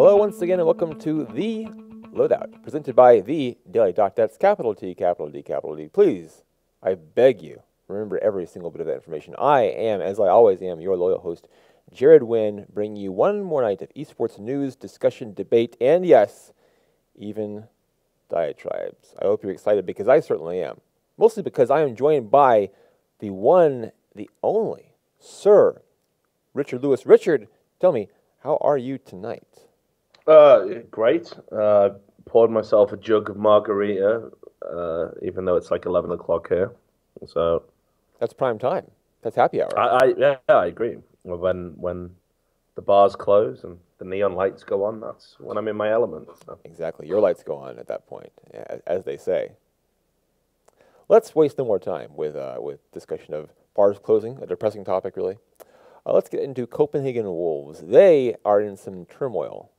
Hello once again and welcome to the Loadout, presented by the Daily Doc. That's capital T, capital D, capital D. Please, I beg you, remember every single bit of that information. I am, as I always am, your loyal host, Jared Wynn, bringing you one more night of esports news, discussion, debate, and yes, even diatribes. I hope you're excited because I certainly am. Mostly because I am joined by the one, the only, Sir Richard Lewis. Richard, tell me, how are you tonight? Great. Poured myself a jug of margarita, even though it's like 11 o'clock here. So that's prime time. That's happy hour. I agree. When the bars close and the neon lights go on, that's when I'm in my element. So. Exactly. Your lights go on at that point, as they say. Let's waste no more time with discussion of bars closing, a depressing topic, really. Let's get into Copenhagen Wolves. They are in some turmoil,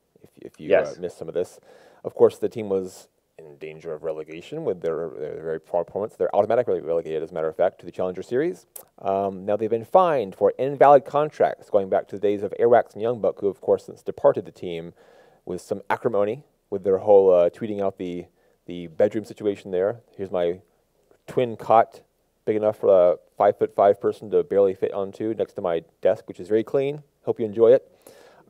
if you missed some of this. Of course, the team was in danger of relegation with their very poor performance. They're automatically relegated, as a matter of fact, to the Challenger Series. Now, they've been fined for invalid contracts, going back to the days of Airwaks and YoungBuck, who, of course, since departed the team with some acrimony, with their whole tweeting out the bedroom situation there. Here's my twin cot, big enough for a 5'5" person to barely fit onto, next to my desk, which is very clean. Hope you enjoy it.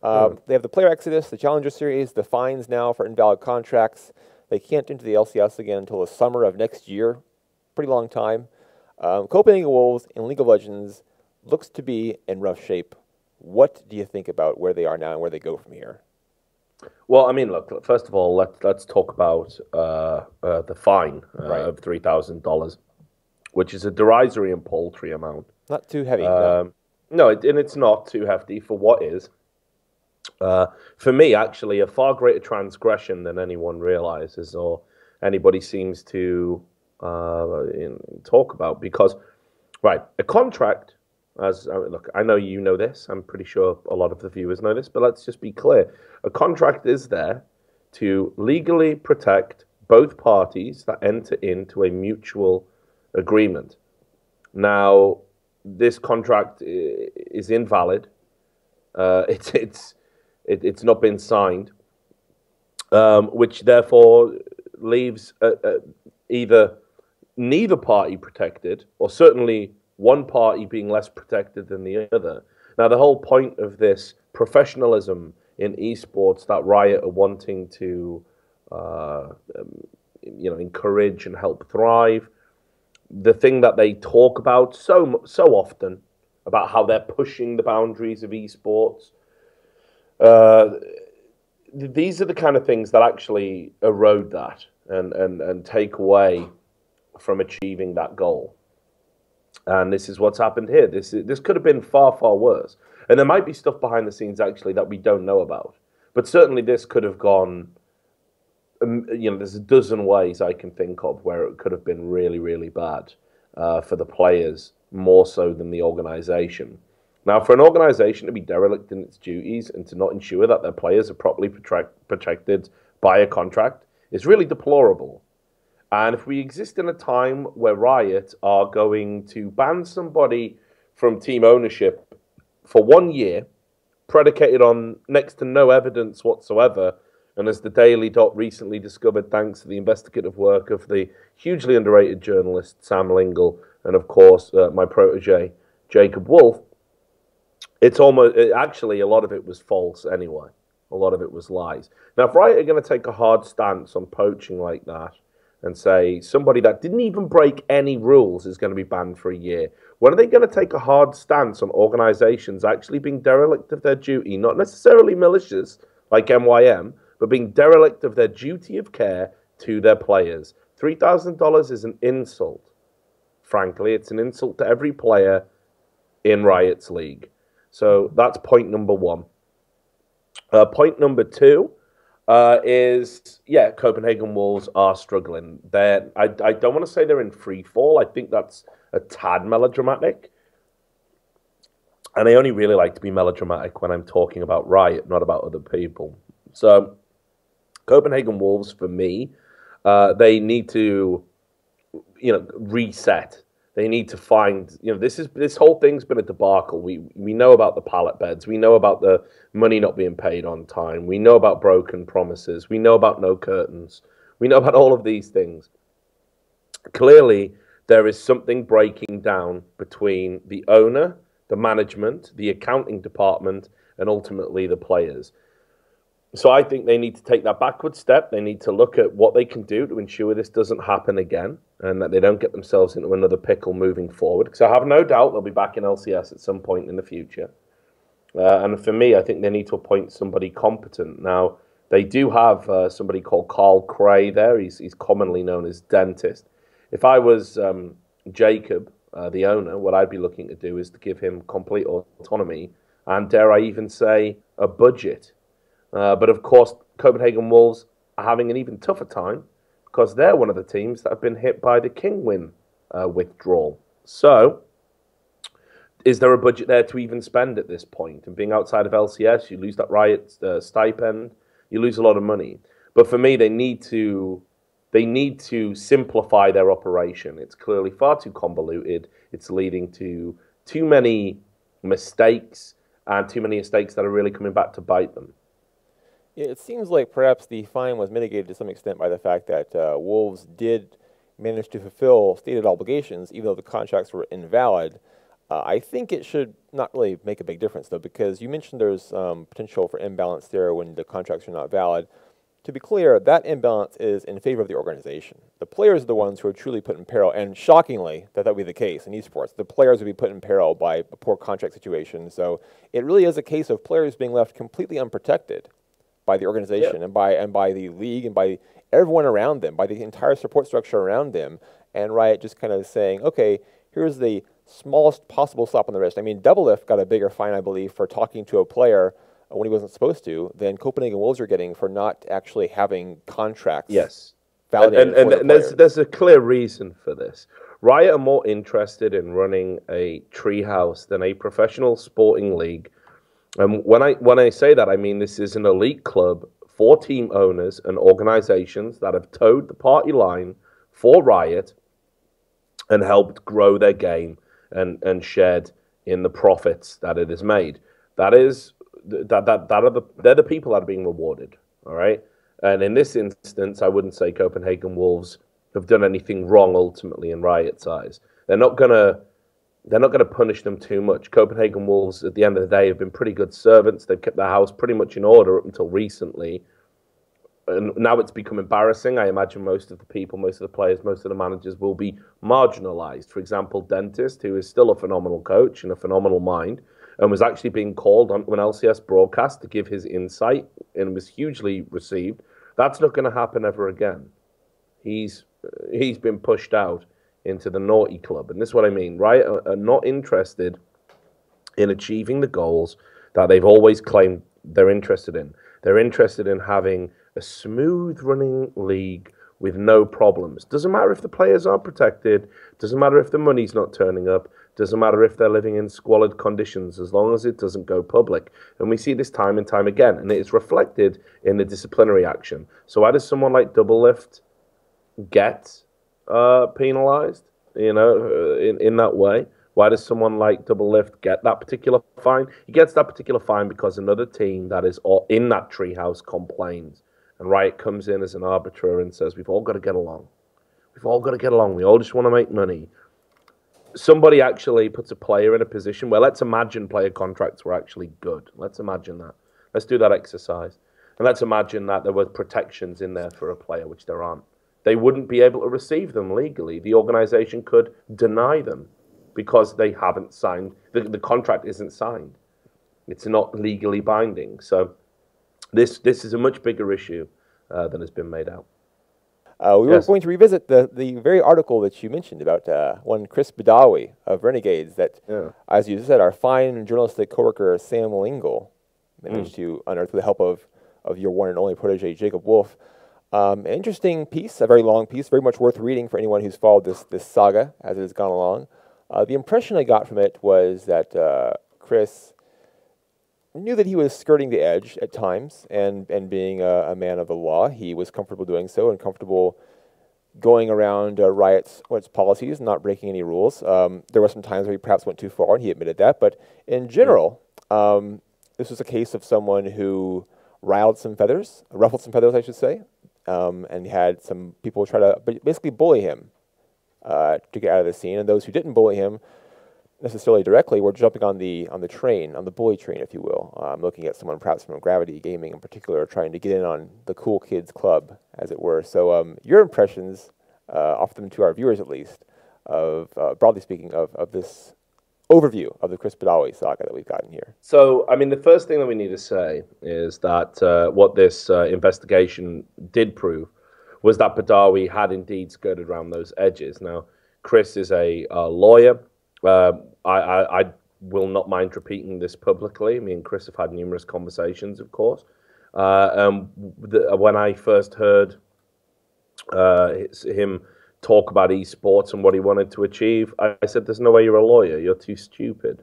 They have the player exodus, the Challenger Series, the fines now for invalid contracts. They can't enter the LCS again until the summer of next year. Pretty long time. Copenhagen Wolves in League of Legends looks to be in rough shape. What do you think about where they are now and where they go from here? Well, I mean, look. First of all, let's talk about the fine of $3,000, which is a derisory and paltry amount. Not too heavy. No, and it's not too hefty for what is. For me, actually, a far greater transgression than anyone realizes or anybody seems to talk about. Because, a contract, look, I know you know this. I'm pretty sure a lot of the viewers know this, but let's just be clear. A contract is there to legally protect both parties that enter into a mutual agreement. Now, this contract is invalid. It's not been signed, which therefore leaves either neither party protected, or certainly one party being less protected than the other. Now, the whole point of this professionalism in esports that Riot are wanting to, encourage and help thrive. The thing that they talk about so often about how they're pushing the boundaries of esports. These are the kind of things that actually erode that and take away from achieving that goal. And this is what's happened here. This could have been far, far worse. And there might be stuff behind the scenes, actually, that we don't know about. But certainly this could have gone, there's a dozen ways I can think of where it could have been really, really bad for the players, more so than the organization. Now, for an organization to be derelict in its duties and to not ensure that their players are properly protected by a contract is really deplorable. And if we exist in a time where Riot are going to ban somebody from team ownership for 1 year, predicated on next to no evidence whatsoever, and as the Daily Dot recently discovered, thanks to the investigative work of the hugely underrated journalist Sam Lingle, and of course my protege Jacob Wolf, actually a lot of it was false anyway. A lot of it was lies. Now, if Riot are going to take a hard stance on poaching like that and say somebody that didn't even break any rules is going to be banned for a year, when are they going to take a hard stance on organizations actually being derelict of their duty, not necessarily malicious like MYM, but being derelict of their duty of care to their players? $3,000 is an insult. Frankly, it's an insult to every player in Riot's league. So that's point number one. Point number two is, Copenhagen Wolves are struggling. I don't want to say they're in free fall. I think that's a tad melodramatic. And I only really like to be melodramatic when I'm talking about Riot, not about other people. So Copenhagen Wolves, for me, they need to, reset They need to find, this whole thing's been a debacle. We know about the pallet beds. We know about the money not being paid on time. We know about broken promises. We know about no curtains. We know about all of these things. Clearly, there is something breaking down between the owner, the management, the accounting department, and ultimately the players. So I think they need to take that backward step. They need to look at what they can do to ensure this doesn't happen again and that they don't get themselves into another pickle moving forward. Because I have no doubt they'll be back in LCS at some point in the future. And for me, I think they need to appoint somebody competent. Now, they do have somebody called Carl Cray there. He's commonly known as Dentist. If I was Jacob, the owner, what I'd be looking to do is to give him complete autonomy and, dare I even say, a budget. But of course, Copenhagen Wolves are having an even tougher time because they're one of the teams that have been hit by the Kinguin withdrawal. So, is there a budget there to even spend at this point? And being outside of LCS, you lose that Riot stipend, you lose a lot of money. But for me, they need to simplify their operation. It's clearly far too convoluted. It's leading to too many mistakes and too many mistakes that are really coming back to bite them. It seems like perhaps the fine was mitigated to some extent by the fact that Wolves did manage to fulfill stated obligations, even though the contracts were invalid. I think it should not really make a big difference, though, because you mentioned there's potential for imbalance there when the contracts are not valid. To be clear, that imbalance is in favor of the organization. The players are the ones who are truly put in peril, and shockingly, that would be the case in esports. The players would be put in peril by a poor contract situation. So it really is a case of players being left completely unprotected by the organization and by the league and by everyone around them, by the entire support structure around them, and Riot just kind of saying, okay, here's the smallest possible slap on the wrist. I mean, Doublelift got a bigger fine, I believe, for talking to a player when he wasn't supposed to than Copenhagen Wolves are getting for not actually having contracts. Yes. Validated and there's a clear reason for this. Riot are more interested in running a treehouse than a professional sporting league. And when I say that, I mean this is an elite club for team owners and organizations that have towed the party line for Riot and helped grow their game and shared in the profits that it has made. They're the people that are being rewarded. All right. And in this instance, I wouldn't say Copenhagen Wolves have done anything wrong ultimately in Riot's eyes. They're not gonna punish them too much. Copenhagen Wolves, at the end of the day, have been pretty good servants. They've kept their house pretty much in order up until recently. And now it's become embarrassing. I imagine most of the people, most of the players, most of the managers will be marginalized. For example, Dentist, who is still a phenomenal coach and a phenomenal mind, and was actually being called on an LCS broadcast to give his insight and was hugely received. That's not going to happen ever again. He's been pushed out into the naughty club. And this is what I mean. Riot are not interested in achieving the goals that they've always claimed they're interested in. They're interested in having a smooth running league with no problems. Doesn't matter if the players aren't protected. Doesn't matter if the money's not turning up. Doesn't matter if they're living in squalid conditions, as long as it doesn't go public. And we see this time and time again, and it is reflected in the disciplinary action. So why does someone like Doublelift get penalized, in that way? Why does someone like Doublelift get that particular fine? He gets that particular fine because another team that is in that treehouse complains. And Riot comes in as an arbiter and says, we've all got to get along. We've all got to get along. We all just want to make money. Somebody actually puts a player in a position where, let's imagine player contracts were actually good. Let's imagine that. Let's do that exercise. And let's imagine that there were protections in there for a player, which there aren't. They wouldn't be able to receive them legally. The organization could deny them because they haven't signed. The contract isn't signed. It's not legally binding. So this is a much bigger issue than has been made out. We were going to revisit the very article that you mentioned about one Chris Badawi of Renegades that, as you said, our fine journalistic coworker Sam Lingle managed to unearth with the help of your one and only protege, Jacob Wolf. An interesting piece, a very long piece, very much worth reading for anyone who's followed this saga as it has gone along. The impression I got from it was that Chris knew that he was skirting the edge at times, and being a man of the law, he was comfortable doing so and comfortable going around Riot's policies, not breaking any rules. There were some times where he perhaps went too far, and he admitted that. But in general, this was a case of someone who ruffled some feathers, I should say, and had some people try to basically bully him to get out of the scene. And those who didn't bully him necessarily directly were jumping on the train, on the bully train, if you will. Looking at someone perhaps from Gravity Gaming in particular, trying to get in on the cool kids club, as it were. So your impressions, offer them to our viewers at least, of broadly speaking, of this overview of the Chris Badawi saga that we've gotten here. So, I mean, the first thing that we need to say is that what this investigation did prove was that Badawi had indeed skirted around those edges. Now, Chris is a lawyer. I will not mind repeating this publicly. Me and Chris have had numerous conversations, of course. When I first heard him talk about esports and what he wanted to achieve, I said, "There's no way you're a lawyer. You're too stupid."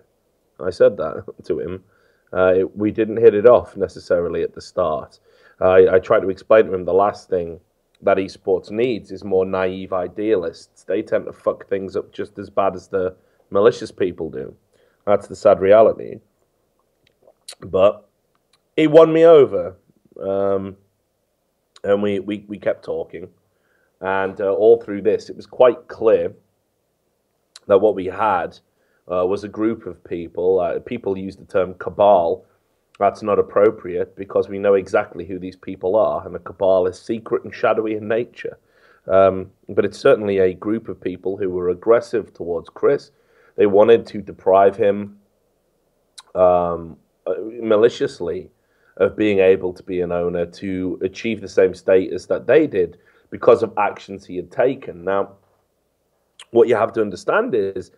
I said that to him. We didn't hit it off necessarily at the start. I tried to explain to him the last thing that esports needs is more naive idealists. They tend to fuck things up just as bad as the malicious people do. That's the sad reality. But he won me over, and we kept talking. And all through this, it was quite clear that what we had was a group of people. People use the term cabal. That's not appropriate because we know exactly who these people are, and a cabal is secret and shadowy in nature. But it's certainly a group of people who were aggressive towards Chris. They wanted to deprive him maliciously of being able to be an owner to achieve the same status that they did because of actions he had taken. Now, what you have to understand is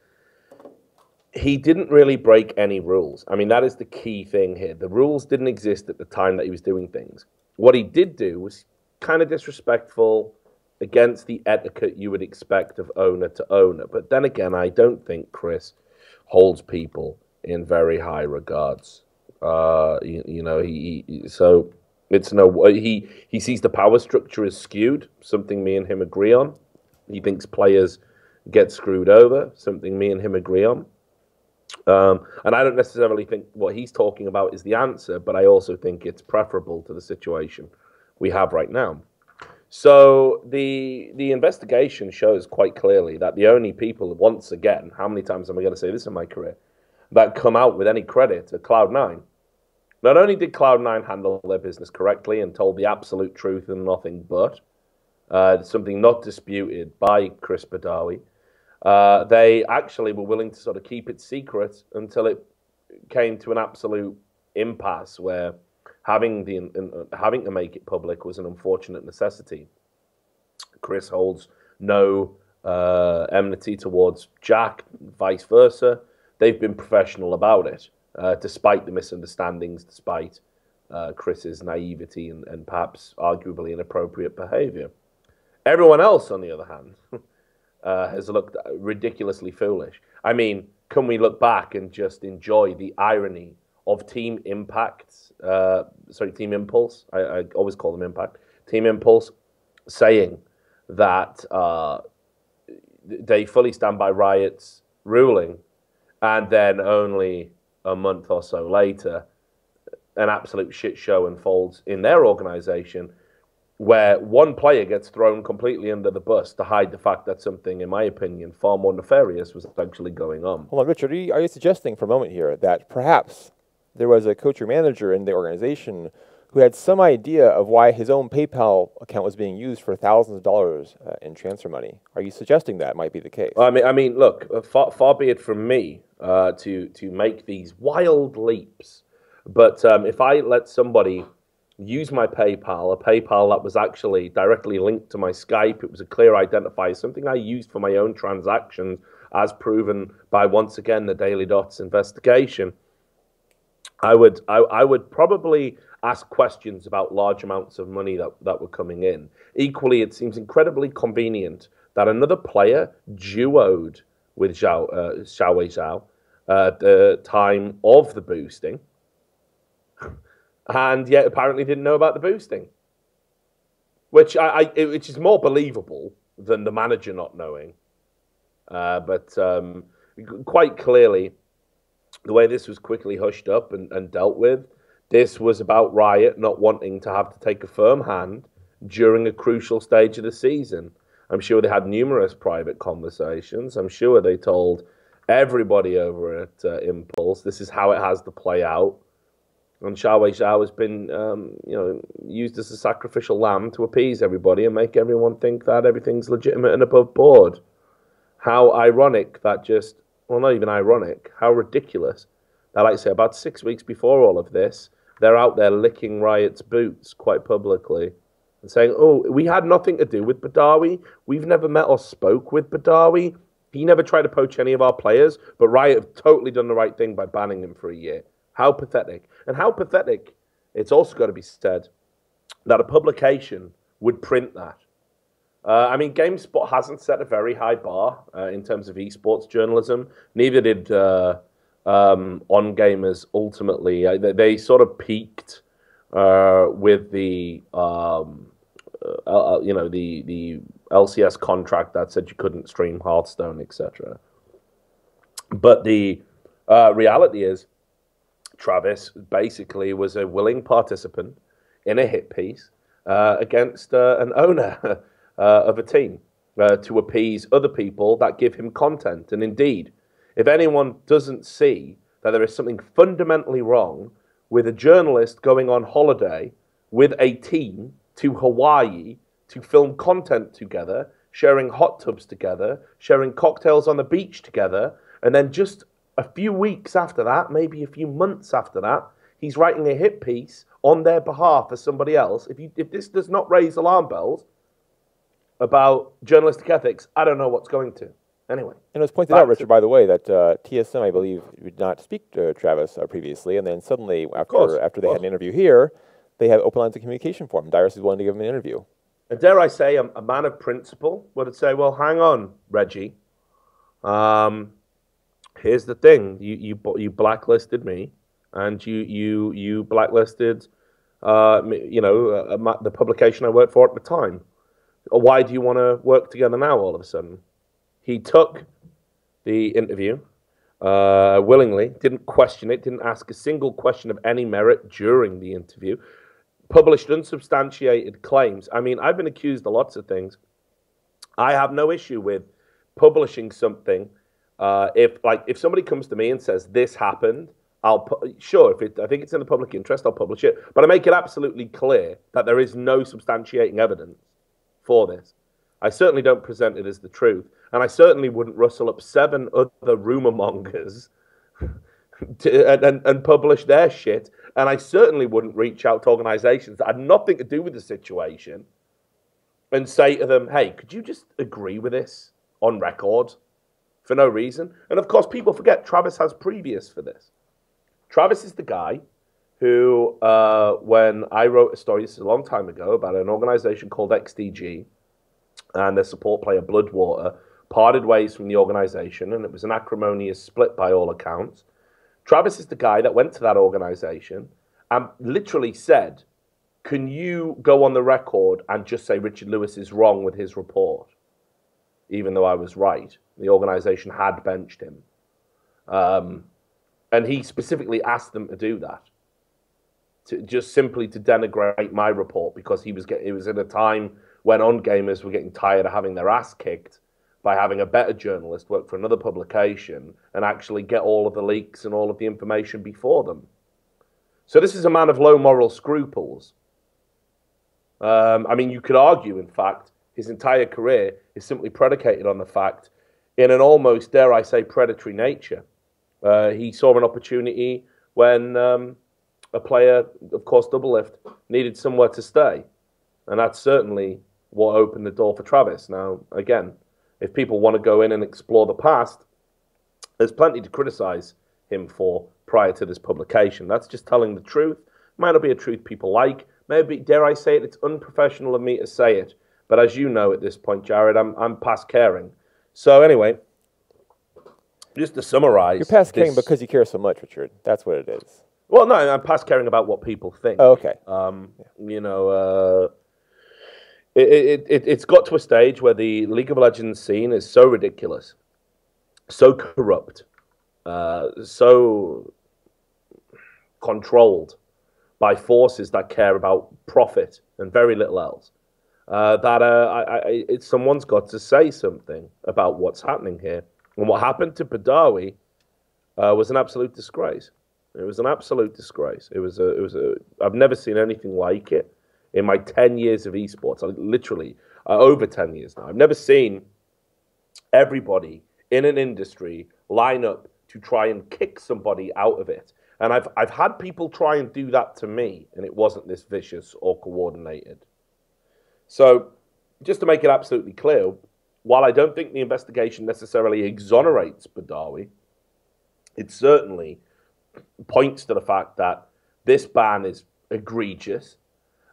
he didn't really break any rules. I mean, that is the key thing here. The rules didn't exist at the time that he was doing things. What he did do was kind of disrespectful, against the etiquette you would expect of owner to owner. But then again, I don't think Chris holds people in very high regards. So it's he sees the power structure as skewed, something me and him agree on. He thinks players get screwed over, something me and him agree on. And I don't necessarily think what he's talking about is the answer, but I also think it's preferable to the situation we have right now. So the investigation shows quite clearly that the only people, once again, how many times am I going to say this in my career, that come out with any credit are Cloud9. Not only did Cloud9 handle their business correctly and told the absolute truth and nothing but, something not disputed by Chris Badawi, they actually were willing to sort of keep it secret until it came to an absolute impasse where having to make it public was an unfortunate necessity. Chris holds no enmity towards Jack, vice versa. They've been professional about it, despite the misunderstandings, despite Chris's naivety and perhaps arguably inappropriate behavior. Everyone else, on the other hand, has looked ridiculously foolish. I mean, can we look back and just enjoy the irony of Team Impulse? I always call them Impact. Team Impulse saying that they fully stand by Riot's ruling, and then only a month or so later, an absolute shit show unfolds in their organization, where one player gets thrown completely under the bus to hide the fact that something, in my opinion, far more nefarious was actually going on. Hold on, Richard, are you suggesting for a moment here that perhaps there was a coach or manager in the organization who had some idea of why his own PayPal account was being used for thousands of dollars in transfer money? Are you suggesting that might be the case? I mean, look, far be it from me to make these wild leaps, but if I let somebody use my PayPal, a PayPal that was actually directly linked to my Skype, it was a clear identifier, something I used for my own transactions, as proven by, once again, the Daily Dots investigation, I would probably ask questions about large amounts of money that were coming in. Equally, it seems incredibly convenient that another player duoed with Xiao Weizhao at the time of the boosting, and yet apparently didn't know about the boosting, which is more believable than the manager not knowing. But quite clearly, the way this was quickly hushed up and dealt with, this was about Riot not wanting to have to take a firm hand during a crucial stage of the season. I'm sure they had numerous private conversations. I'm sure they told everybody over at Impulse this is how it has to play out. And Xiao Zhao has been, used as a sacrificial lamb to appease everybody and make everyone think that everything's legitimate and above board. How ironic that not even ironic, how ridiculous that, like I say, about 6 weeks before all of this, they're out there licking Riot's boots quite publicly and saying, oh, we had nothing to do with Badawi. We've never met or spoke with Badawi. He never tried to poach any of our players, but Riot have totally done the right thing by banning him for a year. How pathetic. And how pathetic, it's also got to be said, that a publication would print that. GameSpot hasn't set a very high bar in terms of esports journalism. Neither did On Gamers ultimately. They sort of peaked with the the LCS contract that said you couldn't stream Hearthstone, etc. But the reality is, Travis basically was a willing participant in a hit piece against an owner of a team to appease other people that give him content. And indeed, if anyone doesn't see that there is something fundamentally wrong with a journalist going on holiday with a team to Hawaii to film content together, sharing hot tubs together, sharing cocktails on the beach together, and then just a few weeks after that, maybe a few months after that, he's writing a hit piece on their behalf for somebody else. If this does not raise alarm bells about journalistic ethics, I don't know what's going to. Anyway. And it was pointed out, Richard, by the way, that TSM, I believe, did not speak to Travis previously, and then suddenly, after they had an interview here, they have open lines of communication for him. Dyrus is willing to give him an interview. And dare I say, a man of principle would say, well, hang on, Reggie. Here's the thing. You blacklisted me, and you blacklisted the publication I worked for at the time. Why do you want to work together now all of a sudden? He took the interview willingly, didn't question it, didn't ask a single question of any merit during the interview, published unsubstantiated claims. I mean, I've been accused of lots of things. I have no issue with publishing something. If somebody comes to me and says this happened, I think it's in the public interest, I'll publish it. But I make it absolutely clear that there is no substantiating evidence for this. I certainly don't present it as the truth, and I certainly wouldn't rustle up 7 other rumor mongers and publish their shit. And I certainly wouldn't reach out to organizations that had nothing to do with the situation and say to them, hey, could you just agree with this on record for no reason? And of course, people forget Travis has previous for this. Travis is the guy who, when I wrote a story, this is a long time ago, about an organization called XDG and their support player Bloodwater, parted ways from the organization, and it was an acrimonious split by all accounts. Travis is the guy that went to that organization and literally said, can you go on the record and just say Richard Lewis is wrong with his report? Even though I was right. The organization had benched him. And he specifically asked them to do that. Just simply to denigrate my report, because it was at a time when On Gamers were getting tired of having their ass kicked by having a better journalist work for another publication and actually get all of the leaks and all of the information before them. So this is a man of low moral scruples. You could argue, in fact, his entire career is simply predicated on the fact, in an almost, dare I say, predatory nature. He saw an opportunity when a player, of course, Doublelift, needed somewhere to stay. And that's certainly what opened the door for Travis. Now, again, if people want to go in and explore the past, there's plenty to criticize him for prior to this publication. That's just telling the truth. Might not be a truth people like. Maybe, dare I say it, it's unprofessional of me to say it. But as you know at this point, Jared, I'm past caring. So anyway, just to summarize... You're past caring because you care so much, Richard. That's what it is. Well, no, I'm past caring about what people think. Oh, okay. It's got to a stage where the League of Legends scene is so ridiculous, so corrupt, so controlled by forces that care about profit and very little else. Someone's got to say something about what's happening here. And what happened to Badawi was an absolute disgrace. It was an absolute disgrace. I've never seen anything like it in my 10 years of esports. Literally, over 10 years now. I've never seen everybody in an industry line up to try and kick somebody out of it. And I've had people try and do that to me, and it wasn't this vicious or coordinated. So, just to make it absolutely clear, while I don't think the investigation necessarily exonerates Badawi, it certainly points to the fact that this ban is egregious.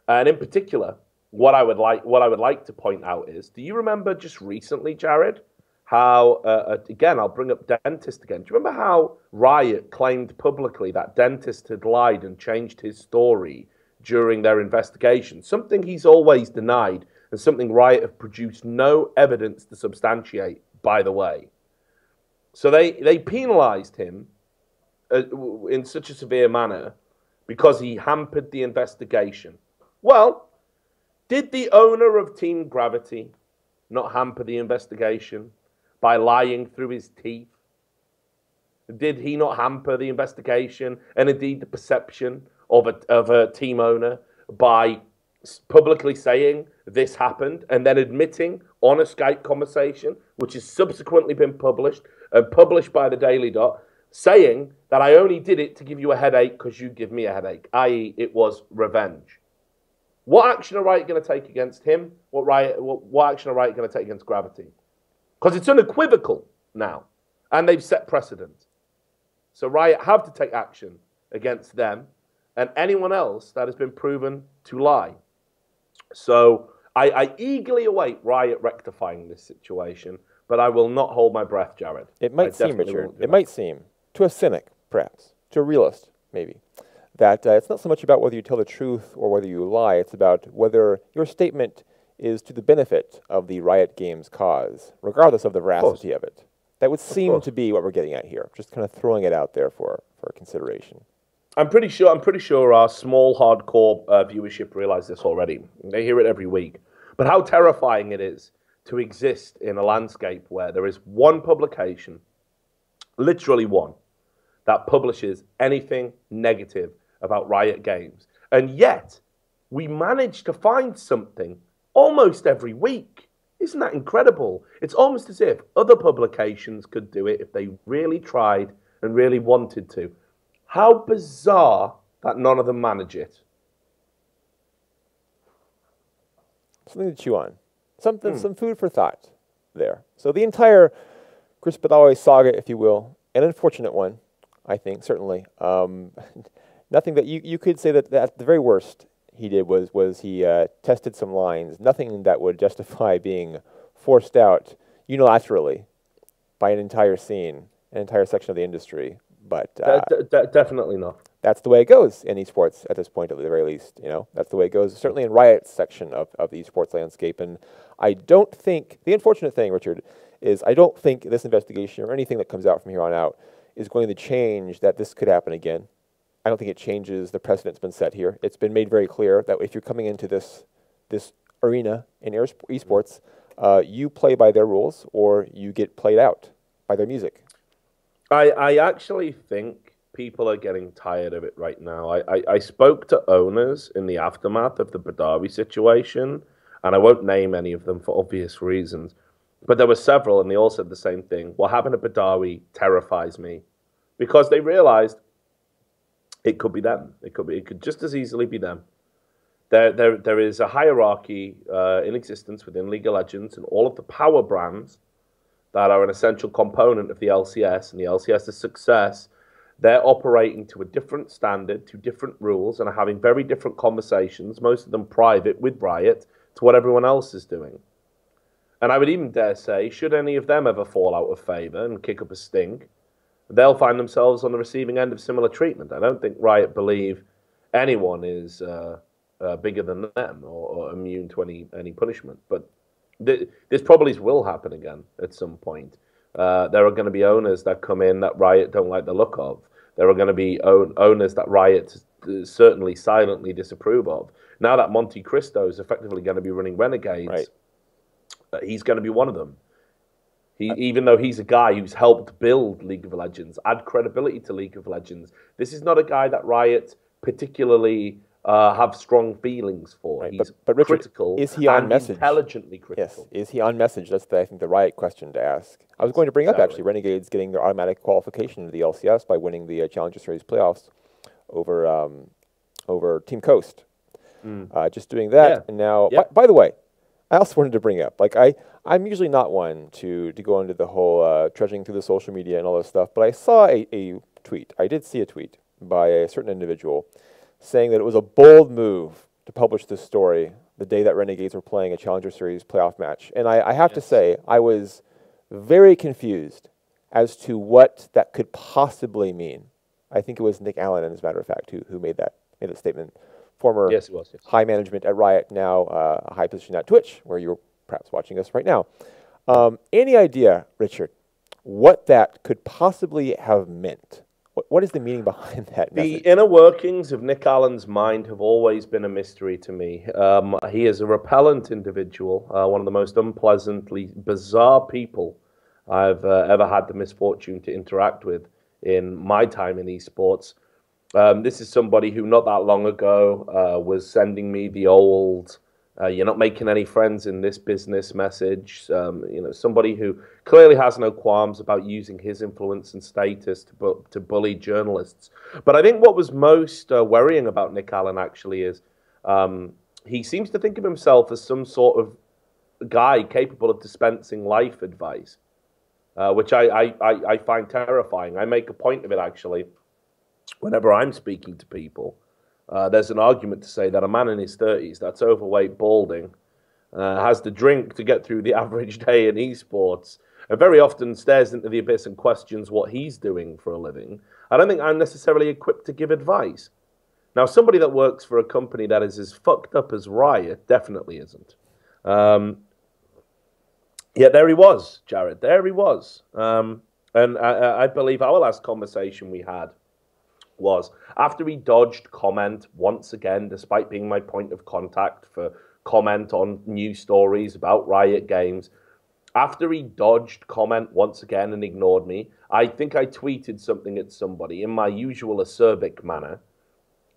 And in particular, what I would like to point out is, do you remember just recently, Jared, how, again, I'll bring up Dentist again. Do you remember how Riot claimed publicly that Dentist had lied and changed his story during their investigation? Something he's always denied and something Riot have produced no evidence to substantiate, by the way. So they penalized him in such a severe manner because he hampered the investigation. Well, did the owner of Team Gravity not hamper the investigation by lying through his teeth? Did he not hamper the investigation and indeed the perception of a team owner by publicly saying this happened and then admitting on a Skype conversation, which has subsequently been published and published by the Daily Dot, saying that I only did it to give you a headache because you give me a headache, i.e. it was revenge? What action are Riot going to take against him? What action are Riot going to take against Gravity? Because it's unequivocal now, and they've set precedent. So Riot have to take action against them and anyone else that has been proven to lie. So I eagerly await Riot rectifying this situation, but I will not hold my breath, Jared. It might seem, Richard, it might seem, to a cynic, perhaps, to a realist, maybe, that it's not so much about whether you tell the truth or whether you lie. It's about whether your statement is to the benefit of the Riot Games cause, regardless of the veracity of it. That would seem to be what we're getting at here, just kind of throwing it out there for consideration. I'm pretty sure our small hardcore viewership realize this already. They hear it every week. But how terrifying it is to exist in a landscape where there is one publication, literally one, that publishes anything negative about Riot Games. And yet, we manage to find something almost every week. Isn't that incredible? It's almost as if other publications could do it if they really tried and really wanted to. How bizarre that none of them manage it. Something to chew on. Some food for thought there. So the entire Chris Badawi saga, if you will, an unfortunate one, I think, certainly. Nothing that you could say that at the very worst he did was he tested some lines. Nothing that would justify being forced out unilaterally by an entire scene, an entire section of the industry. But definitely not. That's the way it goes in esports at this point, at the very least. You know, that's the way it goes. Certainly in Riot's section of the esports landscape. And I don't think the unfortunate thing, Richard, is I don't think this investigation or anything that comes out from here on out is going to change that this could happen again. I don't think it changes the precedent that's been set here. It's been made very clear that if you're coming into this arena in esports, you play by their rules or you get played out by their music. I actually think people are getting tired of it right now. I spoke to owners in the aftermath of the Badawi situation, and I won't name any of them for obvious reasons, but there were several, and they all said the same thing. What happened to Badawi terrifies me, because they realized it could be them. It could just as easily be them. There is a hierarchy in existence within League of Legends, and all of the power brands that are an essential component of the LCS and the LCS's success, they're operating to a different standard, to different rules, and are having very different conversations, most of them private with Riot, to what everyone else is doing. And I would even dare say, should any of them ever fall out of favour and kick up a stink, they'll find themselves on the receiving end of similar treatment. I don't think Riot believe anyone is bigger than them or immune to any punishment. But this probably will happen again at some point. There are going to be owners that come in that Riot don't like the look of. There are going to be owners that Riot certainly silently disapprove of. Now that Monte Cristo is effectively going to be running Renegades, Right. He's going to be one of them. Even though he's a guy who's helped build League of Legends, add credibility to League of Legends, this is not a guy that Riot particularly have strong feelings for. Right. He's but Richard, critical is he on and message? Intelligently critical. Yes. Is he on message? That's, I think, the Riot question to ask. I was going to bring up, actually, Renegades getting their automatic qualification to the LCS by winning the Challenger Series playoffs over Team Coast. Just doing that. Yeah. And now, by the way, I also wanted to bring up, like, I'm usually not one to go into the whole trudging through the social media and all this stuff, but I saw a tweet. I did see a tweet by a certain individual saying that it was a bold move to publish this story the day that Renegades were playing a Challenger Series playoff match. And I have to say, I was very confused as to what that could possibly mean. I think it was Nick Allen, as a matter of fact, who made that statement. Former high management at Riot, now a high position at Twitch, where you're perhaps watching us right now. Any idea, Richard, what that could possibly have meant? What is the meaning behind that message? The inner workings of Nick Allen's mind have always been a mystery to me. He is a repellent individual, one of the most unpleasantly bizarre people I've ever had the misfortune to interact with in my time in esports. This is somebody who not that long ago was sending me the old "you're not making any friends in this business" message. Somebody who clearly has no qualms about using his influence and status to bully journalists. But I think what was most worrying about Nick Allen actually is he seems to think of himself as some sort of guy capable of dispensing life advice, which I find terrifying. I make a point of it actually. Whenever I'm speaking to people, there's an argument to say that a man in his 30s that's overweight, balding, has to drink to get through the average day in esports, and very often stares into the abyss and questions what he's doing for a living. I don't think I'm necessarily equipped to give advice. Now, somebody that works for a company that is as fucked up as Riot definitely isn't. Yet there he was, Jared. There he was. And I believe our last conversation we had was after he dodged comment once again, despite being my point of contact for comment on news stories about Riot games. After he dodged comment once again and ignored me, I think I tweeted something at somebody in my usual acerbic manner.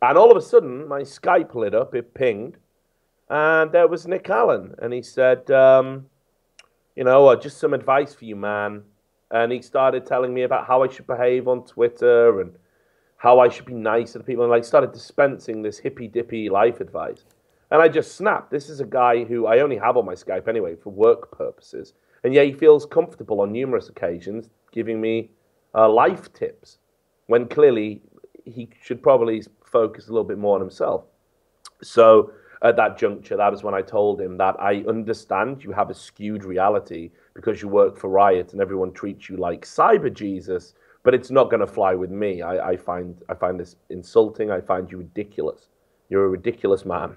And all of a sudden, my Skype lit up, it pinged, and there was Nick Allen. And he said, just some advice for you, man. And he started telling me about how I should behave on Twitter and how I should be nice to the people, and I started dispensing this hippy-dippy life advice. And I just snapped. This is a guy who I only have on my Skype anyway for work purposes, and yet he feels comfortable on numerous occasions giving me life tips, when clearly he should probably focus a little bit more on himself. So at that juncture, that is when I told him that I understand you have a skewed reality because you work for Riot and everyone treats you like Cyber Jesus, but it's not going to fly with me. I find this insulting. I find you ridiculous. You're a ridiculous man.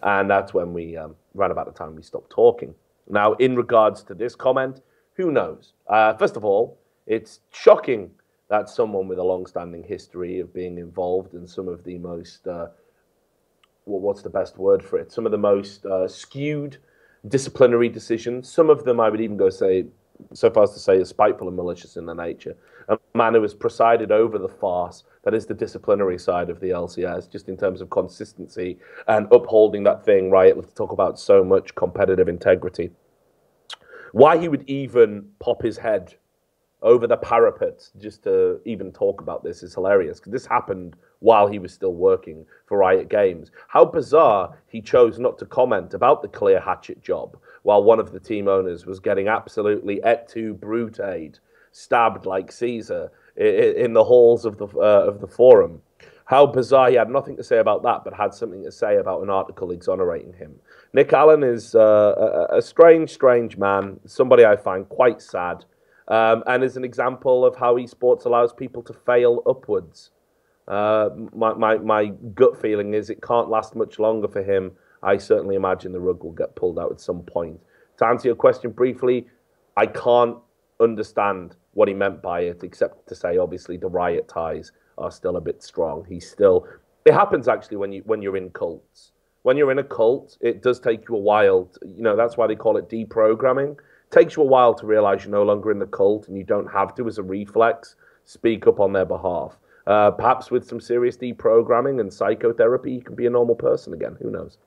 And that's when we ran about the time we stopped talking. Now, in regards to this comment, who knows? First of all, it's shocking that someone with a long-standing history of being involved in some of the most, what's the best word for it? Some of the most skewed disciplinary decisions. Some of them I would even go so far as to say, is spiteful and malicious in their nature. A man who has presided over the farce that is the disciplinary side of the LCS, just in terms of consistency and upholding that thing, right? Let's talk about so much competitive integrity. Why he would even pop his head over the parapet just to even talk about this is hilarious, because this happened while he was still working for Riot Games. How bizarre he chose not to comment about the clear hatchet job while one of the team owners was getting absolutely et tu brute, stabbed like Caesar in the halls of the forum. How bizarre he had nothing to say about that, but had something to say about an article exonerating him. Nick Allen is a strange man, somebody I find quite sad, and is an example of how esports allows people to fail upwards. My gut feeling is it can't last much longer for him. I certainly imagine the rug will get pulled out at some point. To answer your question briefly, I can't understand what he meant by it, except to say, obviously, the riot ties are still a bit strong. It happens actually when you're in cults. When you're in a cult, it does take you a while. That's why they call it deprogramming. It takes you a while to realize you're no longer in the cult, and you don't have to, as a reflex, speak up on their behalf. Perhaps with some serious deprogramming and psychotherapy, you can be a normal person again. Who knows?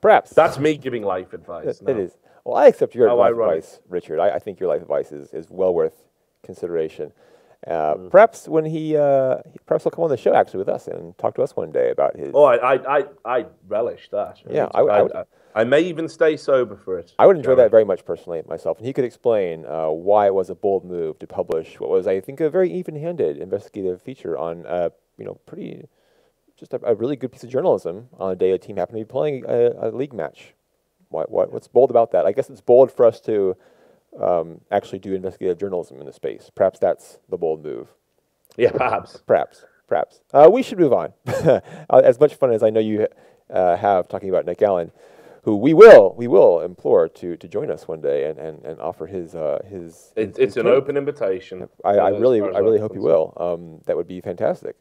Perhaps. That's me giving life advice. It is. Well, I accept your life advice, Richard. I think your life advice is well worth consideration. Perhaps when perhaps he'll come on the show actually with us and talk to us one day about his. Oh, I relish that. Yeah, I may even stay sober for it. I would enjoy that very much personally myself, and he could explain why it was a bold move to publish what was, I think, a very even-handed investigative feature on just a really good piece of journalism on a day a team happened to be playing a league match. What's bold about that? I guess it's bold for us to actually do investigative journalism in the space. Perhaps that's the bold move. Yeah, perhaps. Perhaps. We should move on. As much fun as I know you have talking about Nick Allen, who we will implore to join us one day and offer his. It's an open invitation. I really hope you will. That would be fantastic.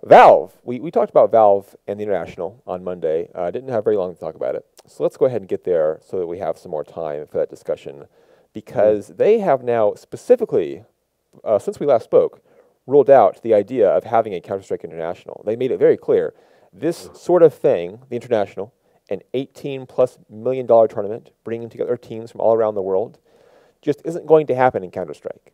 Valve. We talked about Valve and the International on Monday. Didn't have very long to talk about it. So let's go ahead and get there so that we have some more time for that discussion. Because they have now specifically, since we last spoke, ruled out the idea of having a Counter-Strike International. They made it very clear. This sort of thing, the International, an $18+ million tournament, bringing together teams from all around the world, just isn't going to happen in Counter-Strike.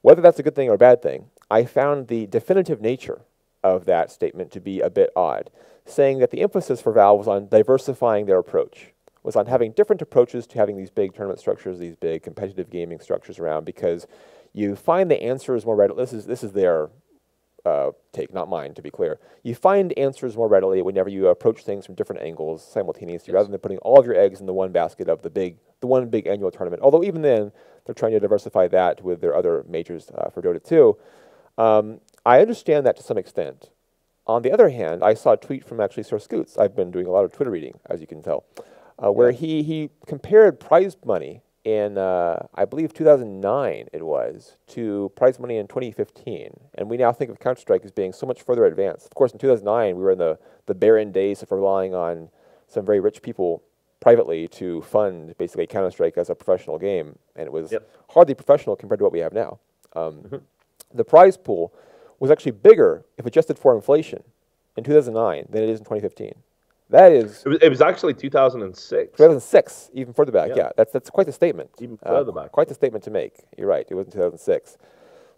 Whether that's a good thing or a bad thing, I found the definitive nature of that statement to be a bit odd, saying that the emphasis for Valve was on diversifying their approach, was on having different approaches to having these big tournament structures, these big competitive gaming structures around, because you find the answers more readily. This is their take, not mine, to be clear. You find answers more readily whenever you approach things from different angles simultaneously, rather than putting all of your eggs in the one basket of the one big annual tournament. Although even then, they're trying to diversify that with their other majors for Dota 2. I understand that to some extent. On the other hand, I saw a tweet from actually Sir Scoots. I've been doing a lot of Twitter reading, as you can tell, where he compared prize money in, I believe, 2009 it was, to prize money in 2015. And we now think of Counter-Strike as being so much further advanced. Of course, in 2009, we were in the barren days of relying on some very rich people privately to fund basically Counter-Strike as a professional game. And it was hardly professional compared to what we have now. The prize pool was actually bigger, if adjusted for inflation, in 2009 than it is in 2015. That is... It was actually 2006. 2006, even further back, yeah. That's quite a statement. Even further back. Quite a statement to make. You're right, it was in 2006.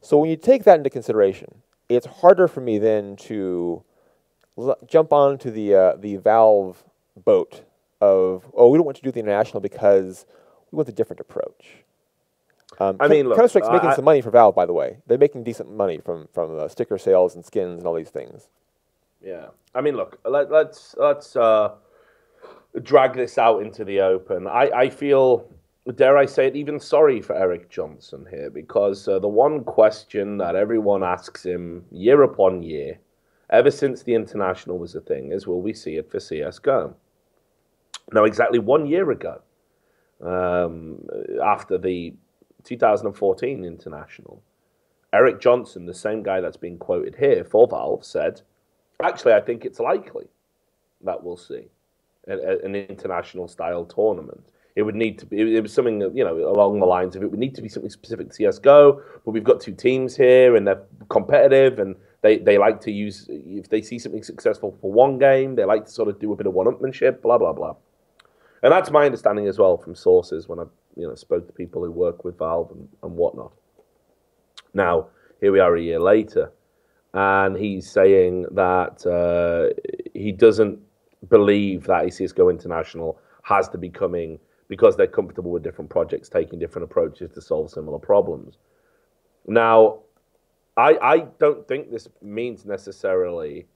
So when you take that into consideration, it's harder for me then to jump onto the Valve boat of, we don't want to do the International because we want a different approach. I mean, look, Counter-Strike's making some money for Valve, by the way. They're making decent money from sticker sales and skins and all these things. Yeah, I mean, look, let's drag this out into the open. I feel, dare I say it, even sorry for Eric Johnson here, because the one question that everyone asks him year upon year, ever since the International was a thing, is will we see it for CSGO? Now, exactly 1 year ago, after the 2014 International, Eric Johnson, the same guy that's being quoted here for Valve, said, actually, I think it's likely that we'll see an international style tournament. It would need to be, it was something, along the lines of it would need to be something specific to CSGO, but we've got two teams here and they're competitive and they like to use, if they see something successful for one game, they like to sort of do a bit of one-upmanship, blah, blah, blah. And that's my understanding as well from sources when I spoke to people who work with Valve and whatnot. Now, here we are a year later, and he's saying that he doesn't believe that a CSGO International has to be coming because they're comfortable with different projects taking different approaches to solve similar problems. Now, I don't think this means necessarily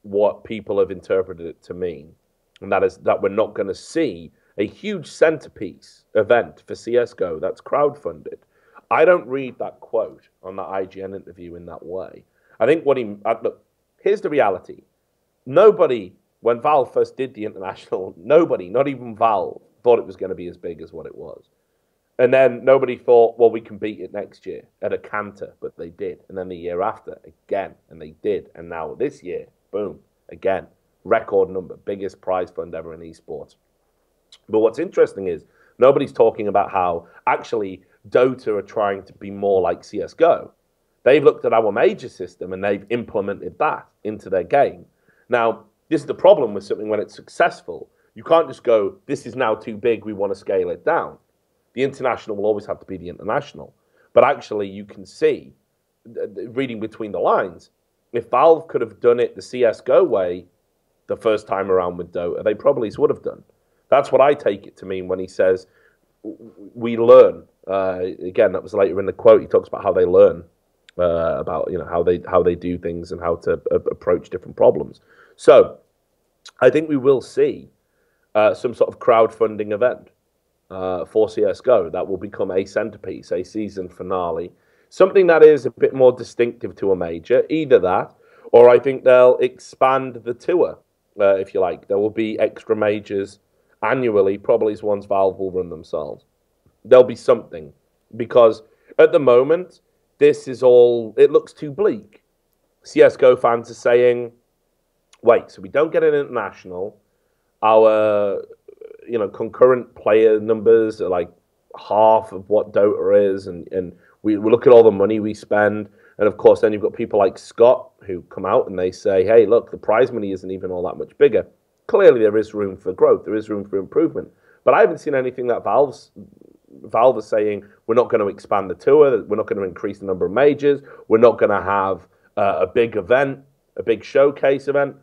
what people have interpreted it to mean, and that is that we're not going to see a huge centerpiece event for CSGO that's crowdfunded. I don't read that quote on that IGN interview in that way. I think what he look. Here's the reality: nobody, when Valve first did the international, nobody, not even Valve, thought it was going to be as big as what it was. And then nobody thought, well, we can beat it next year at a canter, but they did. And then the year after, again, and they did. And now this year, boom, again, record number, biggest prize fund ever in esports. But what's interesting is nobody's talking about how actually Dota are trying to be more like CSGO. They've looked at our major system and they've implemented that into their game. Now, this is the problem with something when it's successful. You can't just go, this is now too big, we want to scale it down. The international will always have to be the international. But actually, you can see, reading between the lines, if Valve could have done it the CSGO way the first time around with Dota, they probably would have done. That's what I take it to mean when he says, we learn. Again, that was later in the quote, he talks about how they learn. About how they do things and how to approach different problems. So I think we will see some sort of crowdfunding event for CSGO that will become a centerpiece, a season finale, something that is a bit more distinctive to a major. Either that, or I think they'll expand the tour, if you like. There will be extra majors annually, probably as ones Valve will run themselves. There'll be something, because at the moment, this is all, it looks too bleak. CSGO fans are saying, wait, so we don't get an international, our concurrent player numbers are like half of what Dota is, and we look at all the money we spend, and of course then you've got people like Scott who come out and they say, hey, look, the prize money isn't even all that much bigger. Clearly there is room for growth, there is room for improvement, but I haven't seen anything that Valve is saying, we're not going to expand the tour, we're not going to increase the number of majors, we're not going to have a big event, a big showcase event.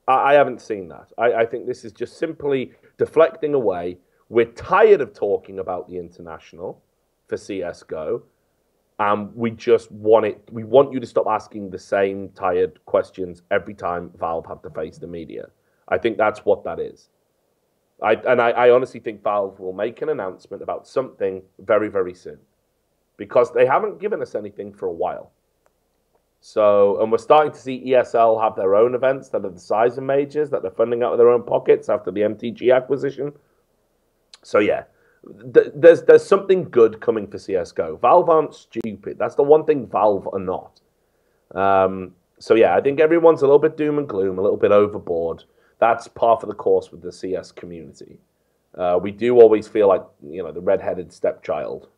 I haven't seen that. I think this is just simply deflecting away. We're tired of talking about the international for CSGO, and we just want it. We want you to stop asking the same tired questions every time Valve have to face the media. I think that's what that is. I honestly think Valve will make an announcement about something very, very soon, because they haven't given us anything for a while. So, and we're starting to see ESL have their own events that are the size of majors, that they're funding out of their own pockets after the MTG acquisition. So yeah, there's something good coming for CSGO. Valve aren't stupid. That's the one thing Valve are not. So yeah, I think everyone's a little bit doom and gloom, a little bit overboard. That's par for the course with the CS community. We do always feel like, the red-headed stepchild,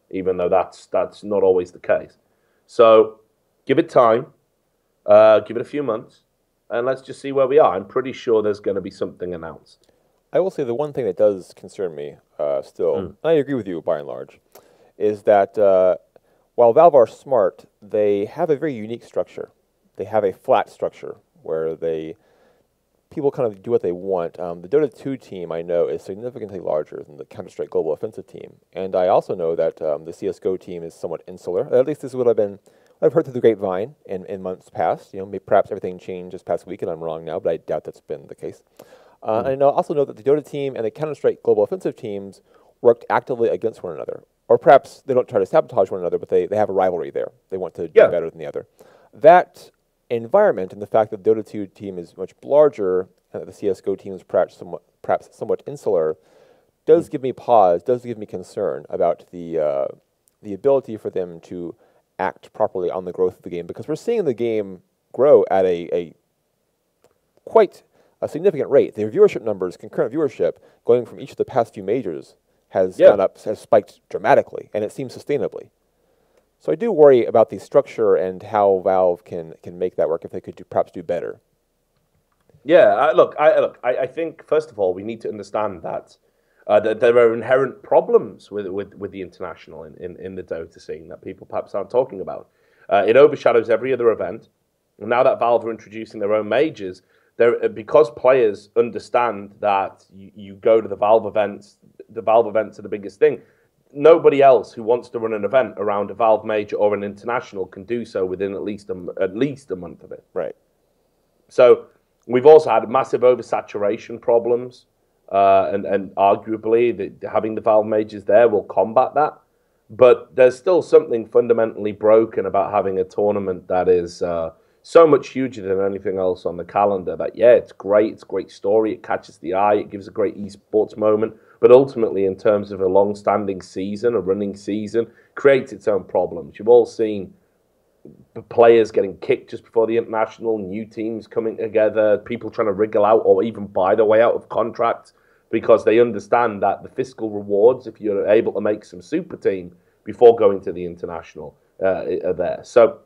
even though that's not always the case. So give it time, give it a few months, and let's just see where we are. I'm pretty sure there's going to be something announced. I will say the one thing that does concern me still, and I agree with you by and large, is that while Valve are smart, they have a very unique structure. They have a flat structure where people kind of do what they want. The Dota 2 team, I know, is significantly larger than the Counter-Strike Global Offensive team. And I also know that the CSGO team is somewhat insular. At least this is what I've heard through the grapevine in months past. Perhaps everything changed this past week and I'm wrong now, but I doubt that's been the case. And I also know that the Dota team and the Counter-Strike Global Offensive teams worked actively against one another. Or perhaps they don't try to sabotage one another, but they have a rivalry there. They want to do better than the other. That environment and the fact that the Dota 2 team is much larger and that the CSGO team is perhaps somewhat insular does give me pause, does give me concern about the ability for them to act properly on the growth of the game, because we're seeing the game grow at a quite a significant rate. Their viewership numbers, concurrent viewership, going from each of the past few majors has gone up, has spiked dramatically, and it seems sustainably. So I do worry about the structure and how Valve can make that work if they could perhaps do better. Yeah, I think first of all we need to understand that there are inherent problems with the international in the Dota scene that people perhaps aren't talking about. It overshadows every other event. And now that Valve are introducing their own majors, because players understand that you go to the Valve events are the biggest thing. Nobody else who wants to run an event around a Valve major or an international can do so within at least a month of it. Right. So we've also had massive oversaturation problems, and arguably having the Valve majors there will combat that. But there's still something fundamentally broken about having a tournament that is so much huger than anything else on the calendar. That, yeah, it's great. It's a great story. It catches the eye. It gives a great esports moment. But ultimately, in terms of a long-standing season, a running season, creates its own problems. You've all seen players getting kicked just before the international, new teams coming together, people trying to wriggle out or even buy their way out of contracts because they understand that the fiscal rewards, if you're able to make some super team before going to the international, are there. So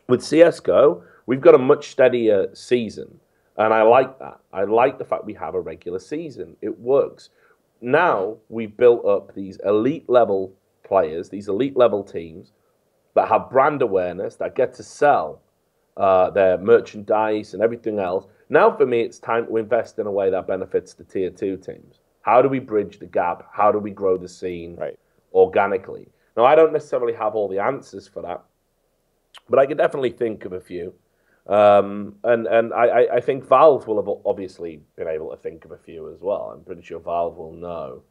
with CSGO, we've got a much steadier season, and I like that. I like the fact we have a regular season. It works. Now we've built up these elite level players, these elite level teams that have brand awareness, that get to sell their merchandise and everything else. Now, for me, it's time to invest in a way that benefits the Tier 2 teams. How do we bridge the gap? How do we grow the scene organically? Now, I don't necessarily have all the answers for that, but I can definitely think of a few. And I think Valve will have obviously been able to think of a few as well. I'm pretty sure Valve will know.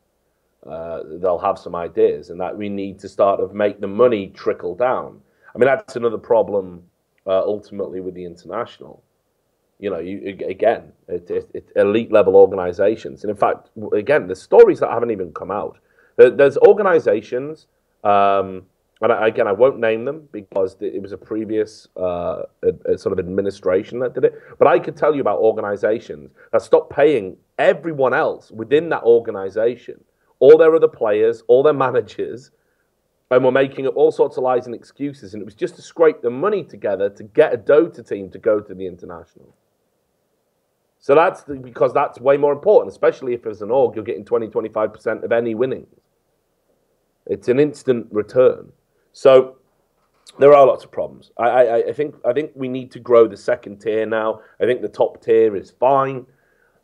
They'll have some ideas, and that we need to start to make the money trickle down. I mean, that's another problem ultimately with the international. You know, it's elite level organizations, and in fact, again, there's stories that haven't even come out. There's organizations, and again, I won't name them because it was a previous sort of administration that did it. But I could tell you about organizations that stopped paying everyone else within that organization, all their other players, all their managers, and were making up all sorts of lies and excuses. And it was just to scrape the money together to get a Dota team to go to the international. So because that's way more important, especially if as an org, you're getting 20-25% of any winnings. It's an instant return. So there are lots of problems. I think we need to grow the second tier now. I think the top tier is fine.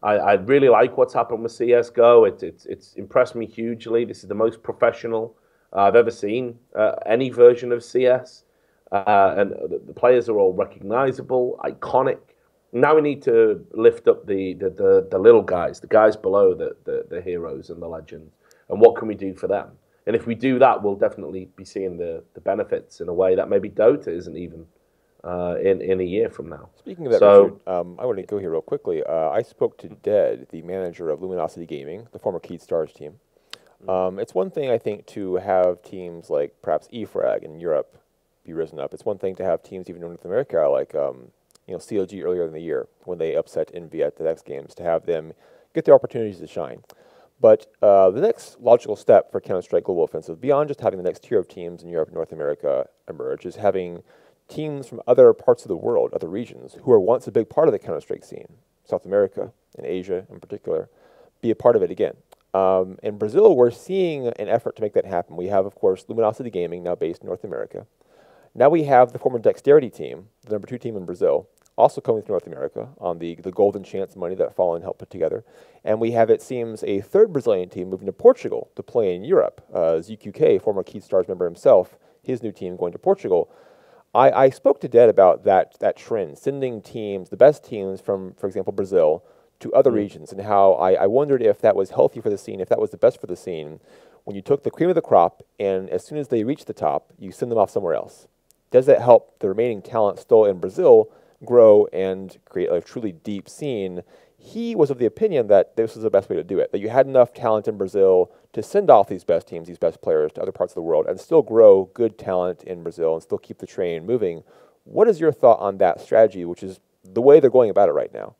I really like what's happened with CSGO. It's impressed me hugely. This is the most professional I've ever seen any version of CS. And the players are all recognizable, iconic. Now we need to lift up the little guys, the guys below the heroes and the legends. And what can we do for them? And if we do that, we'll definitely be seeing the benefits in a way that maybe Dota isn't even in a year from now. Speaking of that, Richard, I want to go here real quickly. I spoke to Dead, the manager of Luminosity Gaming, the former Keyd Stars team. It's one thing, I think, to have teams like perhaps EFRAG in Europe be risen up. It's one thing to have teams even in North America like CLG earlier in the year when they upset Envy at the X Games, to have them get their opportunities to shine. But the next logical step for Counter-Strike Global Offensive, beyond just having the next tier of teams in Europe and North America emerge, is having teams from other parts of the world, other regions, who were once a big part of the Counter-Strike scene, South America and Asia in particular, be a part of it again. In Brazil, we're seeing an effort to make that happen. We have, of course, Luminosity Gaming, now based in North America. Now we have the former Dexterity team, the number 2 team in Brazil, also coming to North America on the Golden Chance money that Fallen helped put together. And we have, it seems, a third Brazilian team moving to Portugal to play in Europe. ZQK, former Keyd Stars member himself, his new team going to Portugal. I spoke to Dead about that trend, sending teams, the best teams from, for example, Brazil, to other regions, and how I wondered if that was healthy for the scene, if that was the best for the scene, when you took the cream of the crop, and as soon as they reach the top, you send them off somewhere else. Does that help the remaining talent still in Brazil grow and create a truly deep scene? He was of the opinion that this was the best way to do it, that you had enough talent in Brazil to send off these best teams, these best players to other parts of the world and still grow good talent in Brazil and still keep the train moving. What is your thought on that strategy, which is the way they're going about it right now?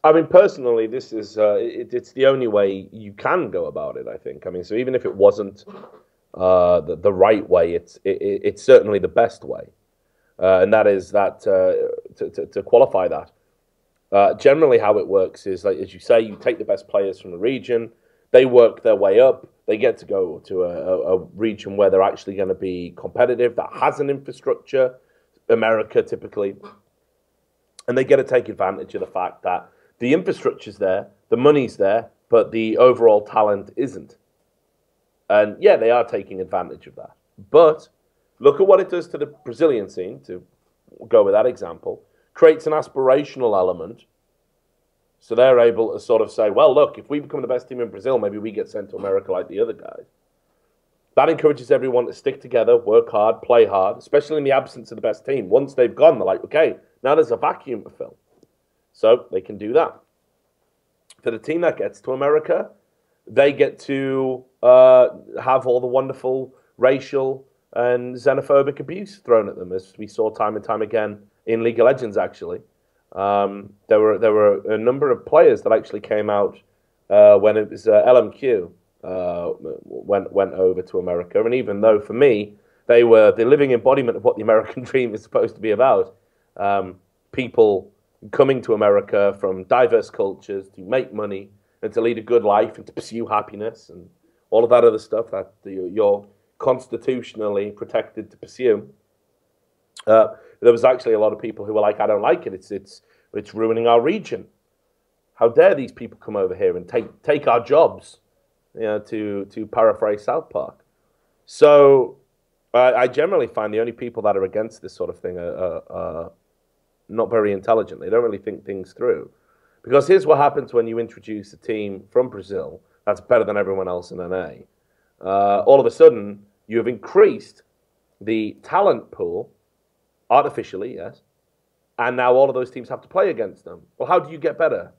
I mean, personally, this is it's the only way you can go about it, I think. I mean, so even if it wasn't the right way, it's certainly the best way. And that is that to qualify that. Generally, how it works is, like, as you say, you take the best players from the region, they work their way up, they get to go to a region where they're actually going to be competitive, that has an infrastructure, America typically, and they get to take advantage of the fact that the infrastructure's there, the money's there, but the overall talent isn't. And yeah, they are taking advantage of that. But look at what it does to the Brazilian scene, to go with that example. Creates an aspirational element. So they're able to sort of say, well, look, if we become the best team in Brazil, maybe we get sent to America like the other guys. That encourages everyone to stick together, work hard, play hard, especially in the absence of the best team. Once they've gone, they're like, okay, now there's a vacuum to fill. So they can do that. For the team that gets to America, they get to have all the wonderful racial and xenophobic abuse thrown at them, as we saw time and time again in League of Legends, actually. There were a number of players that actually came out when it was LMQ went over to America. And even though, for me, they were the living embodiment of what the American dream is supposed to be about, people coming to America from diverse cultures to make money and to lead a good life and to pursue happiness and all of that other stuff that you're constitutionally protected to pursue. There was actually a lot of people who were like, I don't like it. It's ruining our region. How dare these people come over here and take our jobs, you know, to paraphrase South Park. So I generally find the only people that are against this sort of thing are not very intelligent. They don't really think things through. Because here's what happens when you introduce a team from Brazil that's better than everyone else in NA. All of a sudden, you have increased the talent pool, artificially, yes, and now all of those teams have to play against them. Well, how do you get better?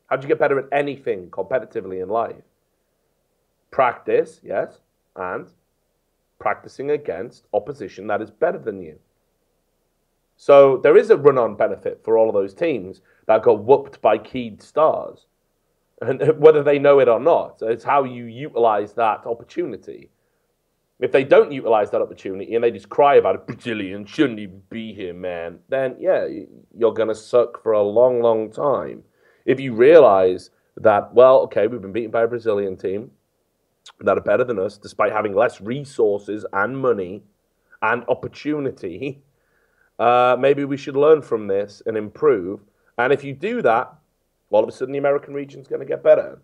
How do you get better at anything competitively in life? Practice, yes, and practicing against opposition that is better than you. So there is a run-on benefit for all of those teams that got whooped by keyed stars. And whether they know it or not, it's how you utilize that opportunity. If they don't utilize that opportunity and they just cry about it, Brazilian shouldn't even be here, man, then yeah, you're going to suck for a long, long time. If you realize that, well, okay, we've been beaten by a Brazilian team that are better than us, despite having less resources and money and opportunity, maybe we should learn from this and improve. And if you do that, all of a sudden the American region's going to get better.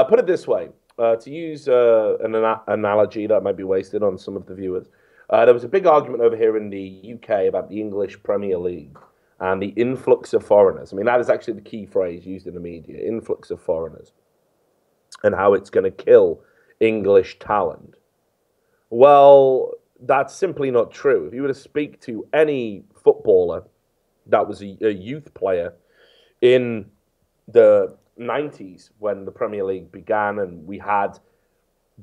Put it this way, to use an analogy that might be wasted on some of the viewers, there was a big argument over here in the UK about the English Premier League and the influx of foreigners. I mean, that is actually the key phrase used in the media, influx of foreigners, and how it's going to kill English talent. Well, that's simply not true. If you were to speak to any footballer that was a youth player in the 90s when the Premier League began, and we had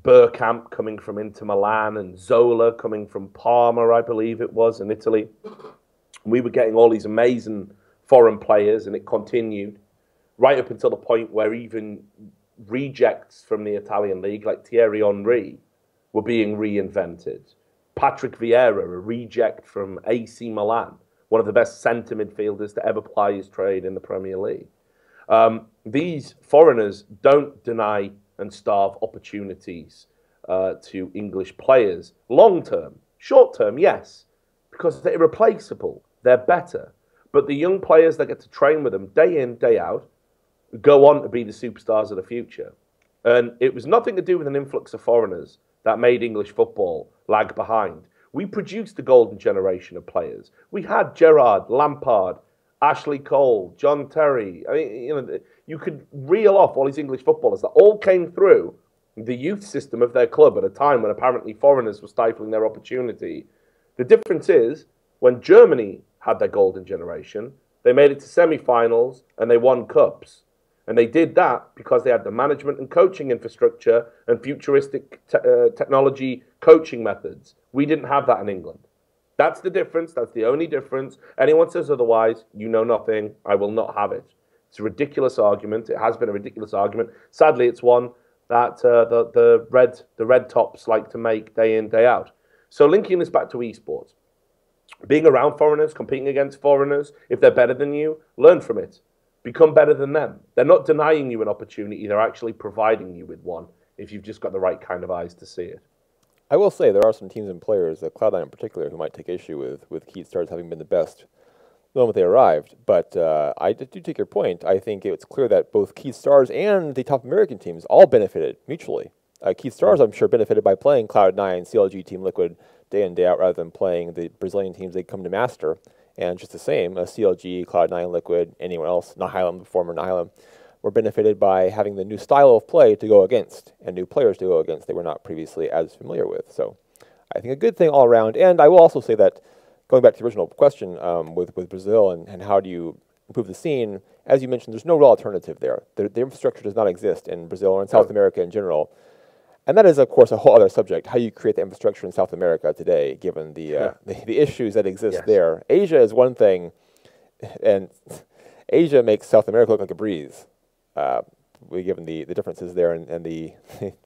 Bergkamp coming from Inter Milan and Zola coming from Parma, I believe it was, in Italy. We were getting all these amazing foreign players, and it continued right up until the point where even rejects from the Italian league, like Thierry Henry, were being reinvented. Patrick Vieira, a reject from AC Milan, one of the best centre midfielders to ever ply his trade in the Premier League. These foreigners don't deny and starve opportunities to English players. Long term, short term, yes, because they're irreplaceable. They're better. But the young players that get to train with them day in, day out, go on to be the superstars of the future. And it was nothing to do with an influx of foreigners that made English football lag behind. We produced a golden generation of players. We had Gerrard, Lampard, Ashley Cole, John Terry. I mean, you know, you could reel off all these English footballers that all came through the youth system of their club at a time when apparently foreigners were stifling their opportunity. The difference is, when Germany had their golden generation, they made it to semi-finals and they won cups. And they did that because they had the management and coaching infrastructure and futuristic technology coaching methods. We didn't have that in England. That's the difference. That's the only difference. Anyone says otherwise, you know nothing. I will not have it. It's a ridiculous argument. It has been a ridiculous argument. Sadly, it's one that the red tops like to make day in, day out. So linking this back to esports, being around foreigners, competing against foreigners, if they're better than you, learn from it. Become better than them. They're not denying you an opportunity. They're actually providing you with one if you've just got the right kind of eyes to see it. I will say there are some teams and players, Cloud9 in particular, who might take issue with Keyed Stars having been the best the moment they arrived. But I do take your point. I think it's clear that both Keyed Stars and the top American teams all benefited mutually. Keyed Stars, I'm sure, benefited by playing Cloud9, CLG, Team Liquid day in, day out, rather than playing the Brazilian teams they come to master. And just the same, CLG, Cloud9, Liquid, anyone else, Nihilum, the former Nihilum, were benefited by having the new style of play to go against and new players to go against they were not previously as familiar with. So I think a good thing all around. And I will also say that, going back to the original question with Brazil and how do you improve the scene, as you mentioned, there's no real alternative there. The infrastructure does not exist in Brazil or in South America in general. And that is, of course, a whole other subject, how you create the infrastructure in South America today, given the issues that exist there. Asia is one thing, and Asia makes South America look like a breeze, given the differences there and the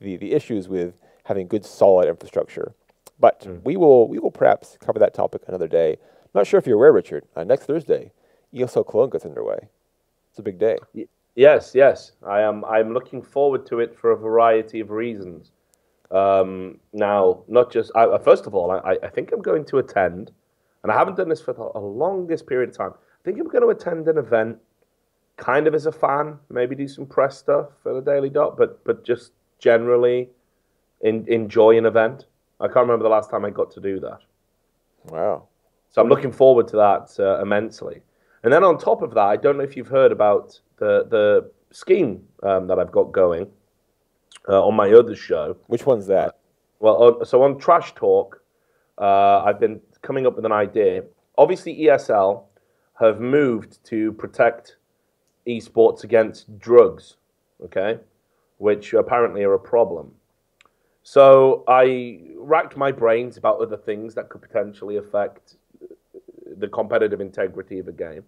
issues with having good, solid infrastructure. But we will perhaps cover that topic another day. I'm not sure if you're aware, Richard, next Thursday, ESL Cologne gets underway. It's a big day. Yes, yes. I'm looking forward to it for a variety of reasons. Now, not just... first of all, I think I'm going to attend, and I haven't done this for the longest period of time. I think I'm going to attend an event, kind of as a fan, maybe do some press stuff for the Daily Dot, but just generally enjoy an event. I can't remember the last time I got to do that. Wow. So I'm looking forward to that immensely. And then on top of that, I don't know if you've heard about the scheme that I've got going on my other show. Which one's that? So on Trash Talk, I've been coming up with an idea. Obviously, ESL have moved to protect esports against drugs, okay, which apparently are a problem. So I racked my brains about other things that could potentially affect the competitive integrity of a game.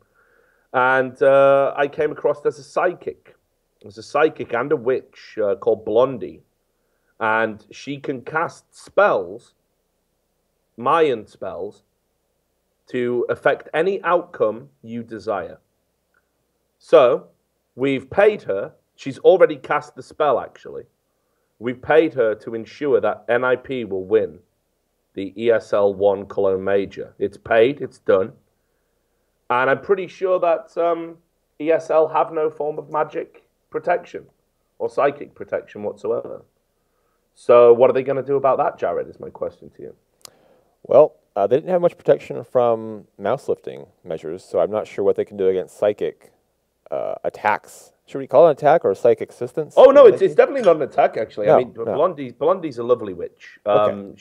And I came across there's a psychic. There's a psychic and a witch called Blondie. And she can cast spells, Mayan spells, to affect any outcome you desire. So we've paid her. She's already cast the spell, actually. We've paid her to ensure that NIP will win the ESL 1 Cologne Major. It's paid, it's done. And I'm pretty sure that ESL have no form of magic protection or psychic protection whatsoever. So what are they going to do about that, Jared, is my question to you. Well, they didn't have much protection from mouse lifting measures, so I'm not sure what they can do against psychic attacks. Should we call it an attack or a psychic assistance? Oh, no, it's definitely not an attack, actually. No, I mean, no. Blondie's a lovely witch. Okay.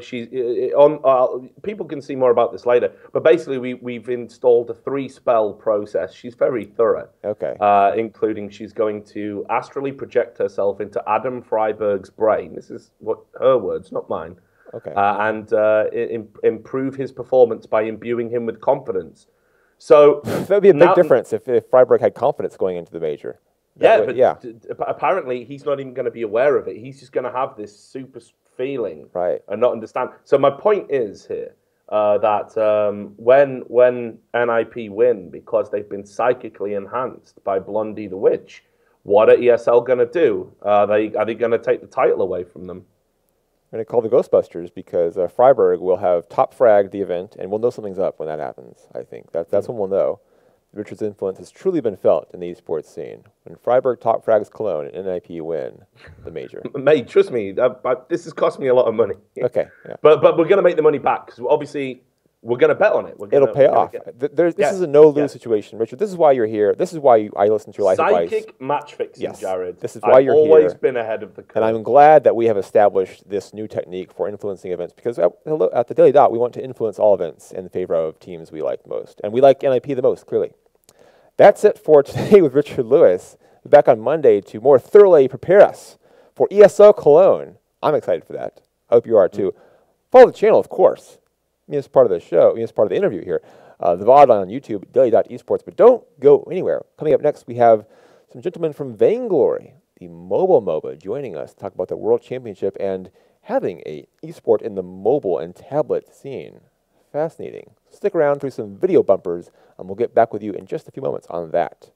She's on. People can see more about this later, but basically, we've installed a 3-spell process. She's very thorough. Okay. Including she's going to astrally project herself into Adam Freiberg's brain. This is what her words, not mine. Okay. And improve his performance by imbuing him with confidence. So that would be a big difference if Freiberg had confidence going into the major. Apparently he's not even going to be aware of it. He's just going to have this super feeling, right, and not understand. So my point is here that when NIP win because they've been psychically enhanced by Blondie the Witch, what are ESL going to do? Are they going to take the title away from them? I'm going to call the Ghostbusters because Freiberg will have top fragged the event, and we'll know something's up when that happens, I think. That's when we'll know. Richard's influence has truly been felt in the esports scene. When Freiberg top frags Cologne and NIP win the major. Mate, trust me, this has cost me a lot of money. Okay. Yeah. But we're going to make the money back, because obviously we're going to bet on it. It'll pay off. This is a no-lose situation, Richard. This is why you're here. This is why I listen to your life advice. Psychic match fixing, Jared. This is why you're here. I've always been ahead of the curve. And I'm glad that we have established this new technique for influencing events, because at the Daily Dot, we want to influence all events in favor of teams we like most. And we like NIP the most, clearly. That's it for today with Richard Lewis. We'll be back on Monday to more thoroughly prepare us for ESL Cologne. I'm excited for that. I hope you are too. Follow the channel, of course. As part of the show, as part of the interview here. The VOD on YouTube, daily.esports. But don't go anywhere. Coming up next, we have some gentlemen from Vainglory, the mobile MOBA, joining us to talk about the World Championship and having a esport in the mobile and tablet scene. Fascinating. Stick around through some video bumpers, and we'll get back with you in just a few moments on that.